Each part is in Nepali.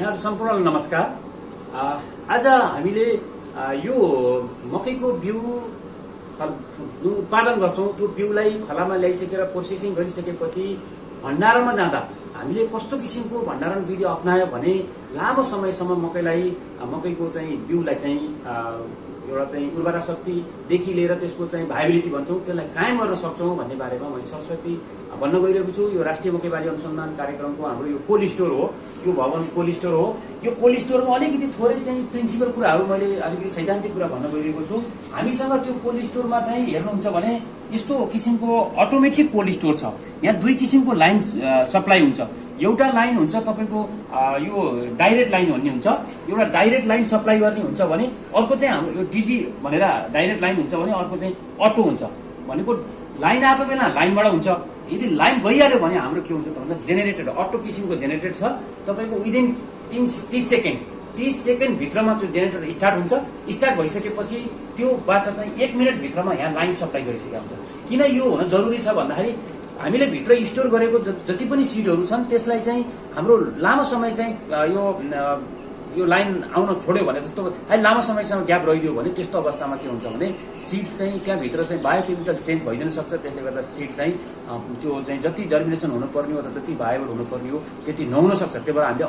यहाँहरु सम्पूर्णलाई नमस्कार। आज हामीले यो मकैको बिउ उत्पादन गर्छौं। त्यो बिउलाई फलामा ल्याइसकेर प्रोसेसिङ गरिसकेपछि भण्डारणमा जाँदा हामीले कस्तो किसिमको भण्डारण विधि अपनायो भने लामो समयसम्म मकैको चाहिँ बिउलाई चाहिँ एउटा चाहिँ उर्वरा शक्तिदेखि लिएर त्यसको चाहिँ भाइबिलिटी भन्छौं त्यसलाई कायम गर्न सक्छौं भन्ने बारेमा मैले सरस्वती भन्न गइरहेको छु। यो राष्ट्रिय मकै बाली अनुसन्धान कार्यक्रमको हाम्रो यो कोल्ड स्टोर हो, यो भवन कोल्ड स्टोर हो। यो कोल्ड स्टोरमा अलिकति थोरै चाहिँ प्रिन्सिपल कुराहरू मैले अलिकति सैद्धान्तिक कुरा भन्न गइरहेको छु। हामीसँग त्यो कोल्ड स्टोरमा चाहिँ हेर्नुहुन्छ भने यस्तो किसिमको अटोमेटिक कोल्ड स्टोर छ। यहाँ दुई किसिमको लाइन सप्लाई हुन्छ। एउटा लाइन हुन्छ तपाईको यो डाइरेक्ट लाइन भन्ने हुन्छ, एउटा डाइरेक्ट लाइन सप्लाई गर्ने हुन्छ भने अर्को चाहिँ हाम्रो यो डीजी भनेर डाइरेक्ट लाइन हुन्छ भने अर्को चाहिँ अटो हुन्छ। भनेको लाइन आएको बेला लाइनबाट हुन्छ, यदि लाइन गइहाल्यो भने हाम्रो के हुन्छ त भन्दा जेनेरेटर अटो किसिमको जेनेरेटर छ। तपाईको विदिन 30 सेकेन्ड भित्रमा त्यो जेनेरेटर स्टार्ट हुन्छ। स्टार्ट भइसकेपछि त्योबाट चाहिँ 1 मिनेट भित्रमा यहाँ लाइन सप्लाई गरिसकेको हुन्छ। किन यो हुन जरुरी छ भन्दाखेरि हामीले भित्र स्टोर गरेको जति पनि सिडहरू छन् त्यसलाई चाहिँ हाम्रो लामो समय चाहिँ यो लाइन आउन छोड्यो भने जस्तो लामो समयसम्म ग्याप रहिदियो भने त्यस्तो अवस्थामा के हुन्छ भने सिड चाहिँ त्यहाँभित्र चाहिँ बायोकेमिकल चेन्ज भइदिन सक्छ। त्यसले गर्दा सिड चाहिँ त्यो चाहिँ जति जर्मिनेसन हुनुपर्ने हो जति भाइबल हुनुपर्ने हो त्यति नहुन सक्छ। त्यही भएर हामीले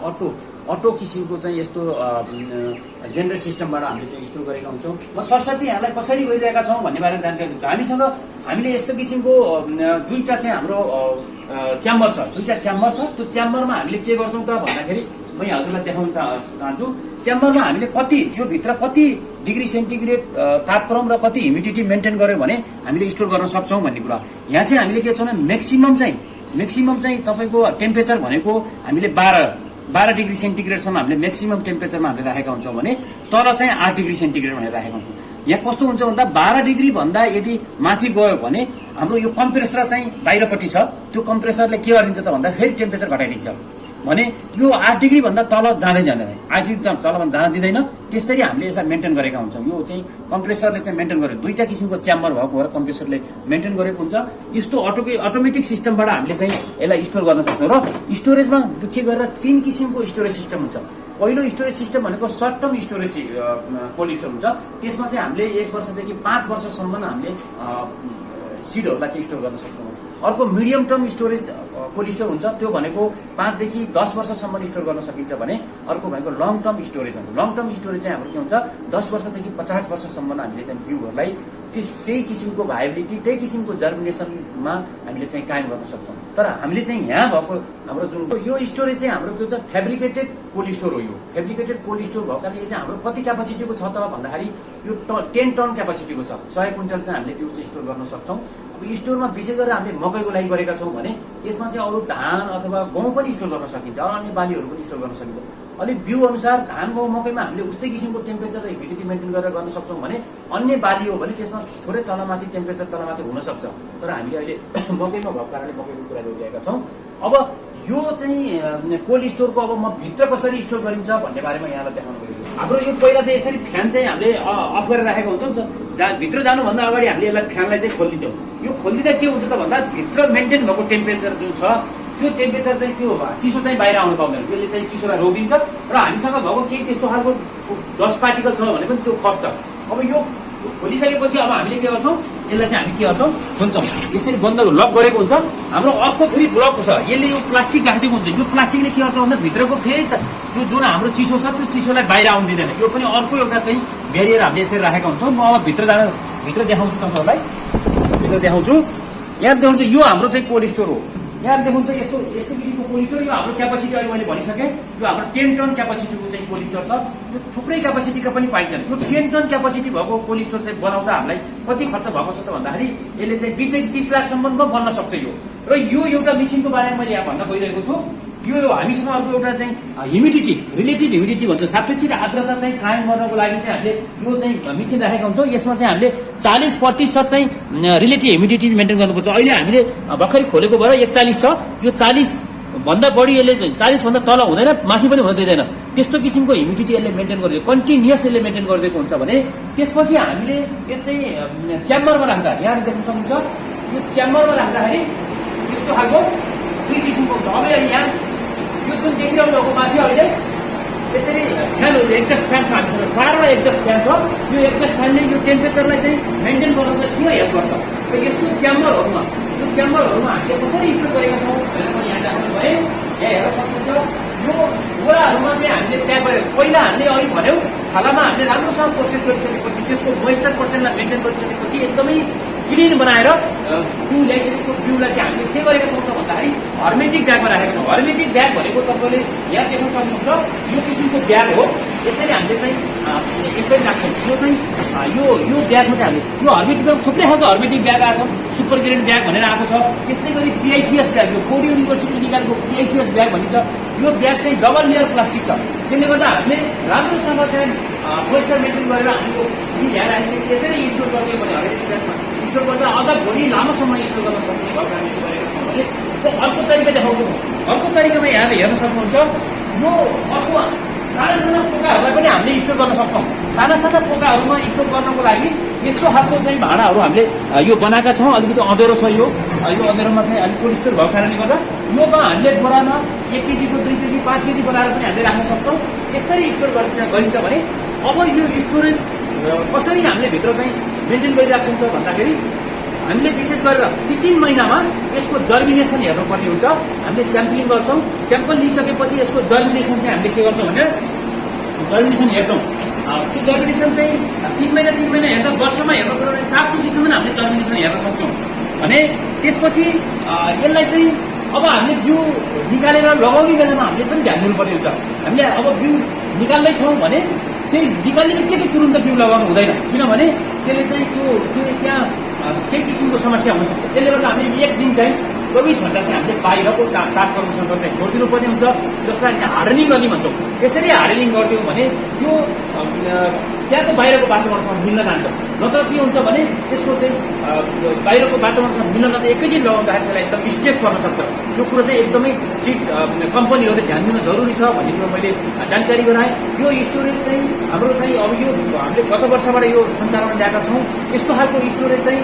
अटो किसिमको चाहिँ यस्तो जेनरेट सिस्टमबाट हामीले चाहिँ स्टोर गरेका हुन्छौँ। म सरस्वती यहाँलाई कसरी गरिरहेका छौँ भन्ने बारेमा जानकारी दिन्छु। हामीसँग हामीले यस्तो किसिमको दुईटा चाहिँ हाम्रो च्याम्बर छ, दुईटा च्याम्बर छ। त्यो च्याम्बरमा हामीले के गर्छौँ त भन्दाखेरि म हजुरलाई देखाउन चाहन्छु। च्याम्बरमा हामीले त्यो भित्र कति डिग्री सेन्टिग्रेड तापक्रम र कति ह्युमिडिटी मेन्टेन गर्यो भने हामीले स्टोर गर्न सक्छौँ भन्ने कुरा। यहाँ चाहिँ हामीले के छौँ भने म्याक्सिमम चाहिँ तपाईँको टेम्परेचर भनेको हामीले 12 डिग्री सेन्टिग्रेडसम्म हामीले म्याक्सिमम टेम्परेचरमा हामीले राखेका हुन्छौँ भने तल चाहिँ 8 डिग्री सेन्टिग्रेड भनेर राखेका हुन्छौँ। यहाँ कस्तो हुन्छ भन्दा 12 डिग्री भन्दा यदि माथि गयो भने हाम्रो यो कम्प्रेसर चाहिँ बाहिरपट्टि छ। त्यो कम्प्रेसरले के गरिदिन्छ त भन्दा फेरि टेम्परेचर घटाइदिन्छ भने यो 8 डिग्री भन्दा तल जाँदैन, 8 डिग्री तल जान दिँदैन। त्यसरी हामीले यसलाई मेन्टेन गरेका हुन्छौँ। यो चाहिँ कम्प्रेसरले चाहिँ मेन्टेन गरेको दुईटा किसिमको च्याम्बर भएको भएर कम्प्रेसरले मेन्टेन गरेको हुन्छ। यस्तो अटोमेटिक सिस्टमबाट हामीले चाहिँ यसलाई स्टोर गर्न सक्छौँ। र स्टोरेजमा के गरेर 3 किसिमको स्टोरेज सिस्टम हुन्छ। पहिलो स्टोरेज सिस्टम भनेको short term storage cold store हुन्छ। त्यसमा चाहिँ हामीले 1 वर्षदेखि 5 वर्षसम्म हामीले सिडहरूलाई चाहिँ स्टोर गर्न सक्छौँ। अर्को medium term storage cold store हुन्छ। त्यो भनेको 5 देखि 10 वर्षसम्म स्टोर गर्न सकिन्छ भने अर्को भनेको लङ टर्म स्टोरेज हुन्छ। लङ टर्म स्टोरेज चाहिँ हाम्रो के हुन्छ 10 वर्षदेखि 50 वर्षसम्म हामीले चाहिँ बिउहरूलाई त्यही किसिमको भाइबिलिटी त्यही किसिमको जर्मिनेसनमा हामीले चाहिँ कायम गर्न सक्छौँ। तर हामीले चाहिँ यहाँ भएको हाम्रो जुन यो स्टोरेज चाहिँ हाम्रो के हुन्छ फेब्रिकेटेड कोल्ड स्टोर हो। यो फेब्रिकेटेड कोल्ड स्टोर भएकाले चाहिँ हाम्रो कति क्यापासिटीको छ त भन्दाखेरि यो 10 टन क्यापासिटीको छ। 100 क्विन्टल चाहिँ हामीले बिउ चाहिँ स्टोर गर्न सक्छौँ। अब स्टोरमा विशेष गरेर हामीले मकैको लागि गरेका छौँ भने यसमा चाहिँ अरू धान अथवा गहुँ पनि स्टोर गर्न सकिन्छ, अन्य बालीहरू पनि स्टोर गर्न सकिन्छ। अलिक बिउ अनुसार धान गहुँ मकैमा हामीले उस्तै किसिमको टेम्परेचर र ह्युमिडिटी मेन्टेन गरेर गर्न सक्छौँ भने अन्य बाली हो भने त्यसमा थोरै तलमाथि टेम्परेचर तलमाथि हुन सक्छ। तर हामीले अहिले मकैमा भएको कारणले मकैको कुरा गरिरहेका छौँ। अब यो चाहिँ कोल्ड स्टोरको अब म भित्र कसरी स्टोर गरिन्छ भन्ने बारेमा यहाँलाई देखाउन गइरहेको छु। हाम्रो यो पहिला चाहिँ यसरी फ्यान चाहिँ हामीले अफ गरेर राखेको हुन्छौँ। भित्र जानुभन्दा अगाडि हामीले यसलाई फ्यानलाई चाहिँ खोलिदिन्छौँ। यो खोलिदिँदा के हुन्छ त भन्दा भित्र मेन्टेन भएको टेम्परेचर जुन छ त्यो टेम्परेचर चाहिँ त्यो चिसो चाहिँ बाहिर आउनु पाउँदैन। त्यसले चाहिँ चिसोलाई रोकिदिन्छ र हामीसँग भएको केही त्यस्तो खालको डस्ट पार्टिकल छ भने पनि त्यो खस्छ। अब यो खोलिसकेपछि अब हामीले के गर्छौँ यसलाई चाहिँ हामी के गर्छौँ खोल्छौँ। यसरी बन्द लक गरेको हुन्छ। हाम्रो अर्को फेरि ब्लक छ, यसले यो प्लास्टिक राखिदिएको हुन्छ। यो प्लास्टिकले के गर्छ भन्दा भित्रको फेरि त्यो जुन हाम्रो चिसो छ त्यो चिसोलाई बाहिर आउनु दिँदैन। यो पनि अर्को एउटा चाहिँ ब्यारियर हामीले यसरी राखेका हुन्छौँ। म अब भित्र देखाउँछु तपाईँहरूलाई, भित्र देखाउँछु। यहाँ देखाउँछु यो हाम्रो चाहिँ कोल्ड स्टोर हो। यहाँ देखाउँछ यस्तो किसिमको कोल्ड स्टोर। यो हाम्रो क्यापासिटी अहिले मैले भनिसकेँ यो हाम्रो 10 टन क्यापासिटीको चाहिँ कोल्ड स्टोर छ। यो थुप्रै क्यापासिटीका पनि पाइन्छन्। यो 10 टन क्यापासिटी भएको कोल्ड स्टोर चाहिँ बनाउँदा हामीलाई कति खर्च भएको छ त भन्दाखेरि यसले चाहिँ 20 देखि 30 लाखसम्ममा बन्न सक्छ यो। र यो एउटा मेसिनको बारेमा मैले यहाँ भन्न गइरहेको छु। यो हामीसँग अर्को एउटा चाहिँ ह्युमिडिटी रिलेटिभ ह्युमिडिटी भन्छ, सापेक्षिक आर्द्रता चाहिँ कायम गर्नको लागि चाहिँ हामीले यो चाहिँ मेसिन राखेका हुन्छौँ। यसमा चाहिँ हामीले 40% चाहिँ रिलेटिभ ह्युमिडिटी मेन्टेन गर्नुपर्छ। अहिले हामीले भर्खरै खोलेको भएर 41 छ। यो 40 भन्दा बढी यसले 40 भन्दा तल हुँदैन, माथि पनि हुन दिँदैन। त्यस्तो किसिमको ह्युमिडिटी यसले मेन्टेन गरिदियो, कन्टिन्युअस यसले मेन्टेन गरिदिएको हुन्छ भने त्यसपछि हामीले यो चाहिँ च्याम्बरमा राख्दा यहाँ देख्न सक्नुहुन्छ। यो च्याम्बरमा राख्दाखेरि यस्तो खालको दुई किसिमको हुन्छ। अब यहाँ यो जुन देखिरहनु भएको माथि अहिले एक्जस्ट फ्यान छ हामीसँग 4वटा एक्जस्ट फ्यान छ। यो एक्जस्ट फ्यानले यो टेम्परेचरलाई चाहिँ मेन्टेन गर्न चाहिँ किन हेल्प गर्छ। र यस्तो च्याम्बरहरूमा हामीले कसरी स्टोर गरेका छौँ भनेर पनि यहाँ देखाउनु भए यहाँ हेर्न सक्नुहुन्छ। यो बोराहरूमा चाहिँ हामीले त्यहाँ गरेर पहिला हामीले अघि भन्यौँ थालामा हामीले राम्रोसँग प्रोसेस गरिसकेपछि त्यसको मोइस्चर पर्सेन्टलाई मेन्टेन गरिसकेपछि एकदमै क्लिन बनाएर बिउ ल्याइसकेको बिउलाई चाहिँ हामीले के गरेका छौँ भन्दाखेरि हर्मेटिक ब्यागमा राखेका छौँ। हर्मेटिक ब्याग भनेको तपाईँले यहाँ देख्न सक्नुहुन्छ यो किसिमको ब्याग हो। यसरी हामीले चाहिँ यसरी राख्छौँ। यो चाहिँ यो ब्यागमा चाहिँ हामीले यो हर्मेटिक ब्याग थुप्रै खालको हर्मेटिक ब्याग आएको छ। सुपर ग्रेड ब्याग भनेर आएको छ। त्यस्तै गरी PICS ब्याग यो कोड युनिभर्सिटीले निकालेको PICS ब्याग भनिन्छ। यो ब्याग चाहिँ डबल लेयर प्लास्टिक छ। त्यसले गर्दा हामीले राम्रोसँग चाहिँ मोइस्चर मेन्टेन गरेर हामीले ल्याएर आइसकेपछि यसरी स्टोर गर्ने भने हर्मेटिक ब्यागमा स्टोर गर्दा अझ भोलि लामो समय स्टोर गर्न सक्ने भएको हामीले गरेका छौँ भने अर्को तरिका देखाउँछु। अर्को तरिकामा यहाँले हेर्न सक्नुहुन्छ यो अथवा साना पोकाहरूलाई पनि हामीले स्टोर गर्न सक्छौँ। साना पोकाहरूमा स्टोर गर्नको लागि यस्तो खालको चाहिँ भाँडाहरू हामीले यो बनाएका छौँ। अलिकति अँधेरो छ यो अँधेरोमा चाहिँ अलिक कोल्ड स्टोर भएको कारणले गर्दा योमा हामीले बोरामा 1 केजीको 2 केजी 5 केजी बनाएर पनि हामीले राख्न सक्छौँ। यसरी स्टोर गरिन्छ भने अब यो स्टोरेज कसरी हामीले भित्र चाहिँ मेन्टेन गरिराख्छौँ त भन्दाखेरि हामीले विशेष गरेर 3 महिनामा यसको जर्मिनेसन हेर्नुपर्ने हुन्छ। हामीले स्याम्पलिङ गर्छौँ। स्याम्पल लिइसकेपछि यसको जर्मिनेसन चाहिँ हामीले के गर्छौँ भने जर्मिनेसन हेर्छौँ। त्यो जर्मिनेसन चाहिँ 3 महिना हेर्दा वर्षमा हेर्नु पर्यो भने 4 चोटिसम्म हामीले जर्मिनेसन हेर्न सक्छौँ। भने त्यसपछि यसलाई चाहिँ अब हामीले बिउ निकालेर लगाउने बेलामा हामीले पनि ध्यान दिनुपर्ने हुन्छ। हामीले अब बिउ निकाल्दैछौँ भने त्यही निकाल्ने बित्तिकै तुरुन्त बिउ लगाउनु हुँदैन। किनभने त्यसले चाहिँ त्यो त्यहाँ केही किसिमको समस्या हुनसक्छ। त्यसले गर्दा हामीले 1 दिन चाहिँ 24 घण्टा चाहिँ हामीले बाहिरको तापक्रमसँग चाहिँ छोडिदिनु पर्ने हुन्छ, जसलाई चाहिँ हार्डनिङ गर्ने भन्छौँ। यसरी हार्डनिङ गरिदियौँ भने त्यो त्यहाँको बाहिरको वातावरणसँग मिल्न जान्छ। नत्र के हुन्छ भने त्यसको चाहिँ बाहिरको वातावरणसँग मिल्न जाँदा एकैचोटि लगाउँदाखेरि त्यसलाई एकदम स्ट्रेस पर्न सक्छ। यो कुरो चाहिँ एकदमै सिड कम्पनीहरूले ध्यान दिन जरुरी छ भन्ने कुरो मैले जानकारी गराएँ। यो स्टोरेज चाहिँ हाम्रो चाहिँ अब यो हामीले गत वर्षबाट यो सञ्चालनमा ल्याएका छौँ। यस्तो खालको स्टोरेज चाहिँ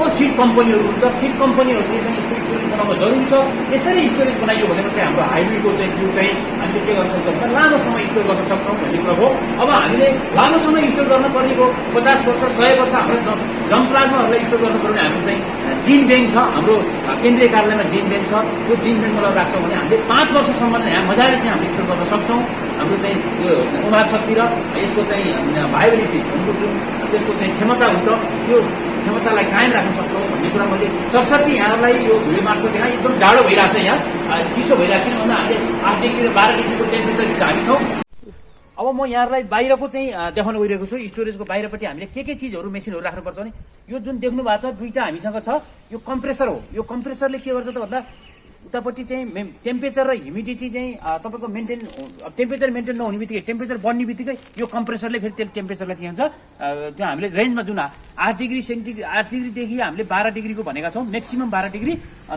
जो सिड कम्पनीहरू हुन्छ सिड कम्पनीहरूले चाहिँ स्टोरेज बनाउन जरुरी छ। यसरी स्टोरेज बनाइयो भने मात्रै हाम्रो हाइब्रिडको चाहिँ बिउ चाहिँ हामीले के गर्न सक्छौँ भने लामो समय स्टोर गर्न सक्छौँ भन्ने कुरा हो। अब हामीले लामो समय स्टोर गर्न पर्नेको 50 वर्ष 100 वर्ष हाम्रो जमप्लाजमाहरूलाई स्टोर गर्नु पर्यो भने हाम्रो चाहिँ जिन ब्याङ्क छ। हाम्रो केन्द्रीय कार्यालयमा जिन ब्याङ्क छ। त्यो जिन ब्याङ्कमा राख्छौँ भने हामीले 5 वर्षसम्म यहाँ मजाले चाहिँ हामीले स्टोर गर्न सक्छौँ। हाम्रो चाहिँ यो उमार शक्ति र यसको चाहिँ भाइबिलिटी त्यसको चाहिँ क्षमता हुन्छ, त्यो क्षमतालाई कायम राख्न सक्छौँ भन्ने कुरा मैले सरसर्ती यहाँलाई यो भिडियो मार्फत यहाँ एकदम जाडो भइरहेछ, यहाँ चिसो भइरहेको, किन भन्दा हामीले 8 डिग्री र 12 डिग्रीको टेम्परेचर हामी छौँ। अब म यहाँलाई बाहिरको चाहिँ देखाउन गइरहेको छु। स्टोरेजको बाहिरपट्टि हामीले के चिजहरू मेसिनहरू राख्नुपर्छ भने यो जुन देख्नु भएको छ 2टा हामीसँग छ। यो कम्प्रेसर हो। यो कम्प्रेसरले के गर्छ त भन्दा उतापट्टि चाहिँ टेम्परेचर र ह्युमिडिटी चाहिँ तपाईँको टेम्परेचर मेन्टेन नहुने बित्तिकै टेम्परेचर बढ्ने बित्तिकै यो कम्प्रेसरले फेरि त्यो टेम्परेचरलाई के हुन्छ त्यो हामीले रेन्जमा जुन 8 डिग्री सेन्टिग्रेड 8 डिग्रीदेखि हामीले 12 डिग्रीको भनेका छौँ। म्याक्सिमम 12 डिग्री,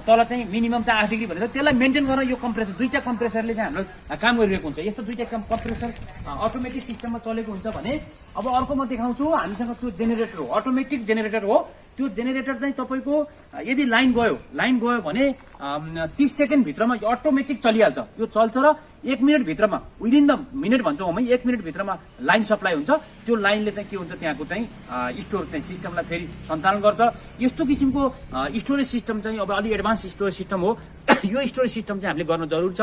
तल चाहिँ मिनिमम चाहिँ 8 डिग्री भनेको त्यसलाई मेन्टेन गर्न यो कम्प्रेसर 2टा कम्प्रेसरले चाहिँ हाम्रो काम गरिरहेको हुन्छ। यस्तो 2टा कम्प्रेसर अटोमेटिक सिस्टममा चलेको हुन्छ भने अब अर्को म देखाउँछु। हामीसँग त्यो जेनेरेटर हो, अटोमेटिक जेनेरेटर हो। त्यो जेनेरेटर चाहिँ तपाईँको यदि लाइन गयो भने 30 सेकेन्ड भित्रमा अटोमेटिक चलिहाल्छ। यो चल्छ र 1 मिनट भित्रमा विदिन द मिनट भन्छौँ हामी, 1 मिनट भित्रमा लाइन सप्लाई हुन्छ। त्यो लाइनले चाहिँ के हुन्छ त्यहाँको चाहिँ स्टोर चाहिँ सिस्टमलाई फेरि सञ्चालन गर्छ। यस्तो किसिमको स्टोरेज सिस्टम चाहिँ अब अलि एडभान्स स्टोरेज सिस्टम हो। यो स्टोरेज सिस्टम चाहिँ हामीले गर्न जरुरी छ।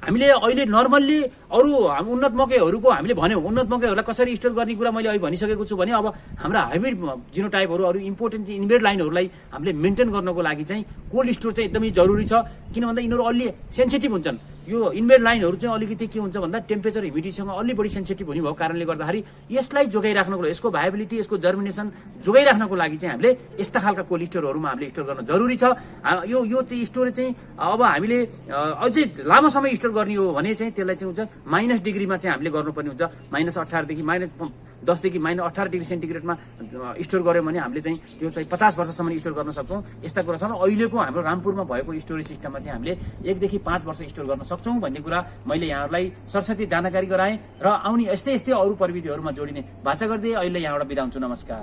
हामीले अहिले नर्मल्ली अरू उन्नत मकैहरूको हामीले भन्यौँ, उन्नत मकैहरूलाई कसरी स्टोर गर्ने कुरा मैले अहिले भनिसकेको छु भने अब हाम्रा हाइब्रिड जिनोटाइपहरू अरू इम्पोर्टेन्ट चाहिँ इन्भेड लाइनहरूलाई हामीले मेन्टेन गर्नको लागि चाहिँ कोल्ड स्टोर चाहिँ एकदमै जरुरी छ। किन भन्दा यिनीहरू अलि सेन्सिटिभ हुन्छन्। यो इन्भेड लाइनहरू चाहिँ अलिकति के हुन्छ भन्दा टेम्परेचर ह्युमिडिटीसँग अलि बढी सेन्सिटिभ हुने भएको कारणले गर्दाखेरि यसलाई जोगाइराख्नको लागि, यसको भाइबिलिटी, यसको जर्मिनेसन जोगाइराख्नको लागि चाहिँ हामीले यस्ता खालका कोल्ड स्टोरहरूमा हामीले स्टोर गर्न जरुरी छ। यो चाहिँ स्टोरेज चाहिँ अब हामीले अझै लामो समय स्टोर गर्ने हो भने चाहिँ त्यसलाई चाहिँ हुन्छ माइनस डिग्रीमा चाहिँ हामीले गर्नुपर्ने हुन्छ। -18 देखि -10 देखि -18 डिग्री सेन्टिग्रेडमा स्टोर गऱ्यौँ भने हामीले चाहिँ त्यो चाहिँ 50 वर्षसम्म स्टोर गर्न सक्छौँ। यस्ता कुरा छन्। अहिलेको हाम्रो रामपुरमा भएको स्टोरेज सिस्टममा चाहिँ हामीले 1 देखि 5 वर्ष स्टोर गर्न सक्छौँ भन्ने कुरा मैले यहाँहरूलाई सरसर्ती जानकारी गराएँ र आउने यस्तै अरू प्रविधिहरूमा जोडिने भाषा गर्दै अहिले यहाँबाट बिदा हुन्छु। नमस्कार।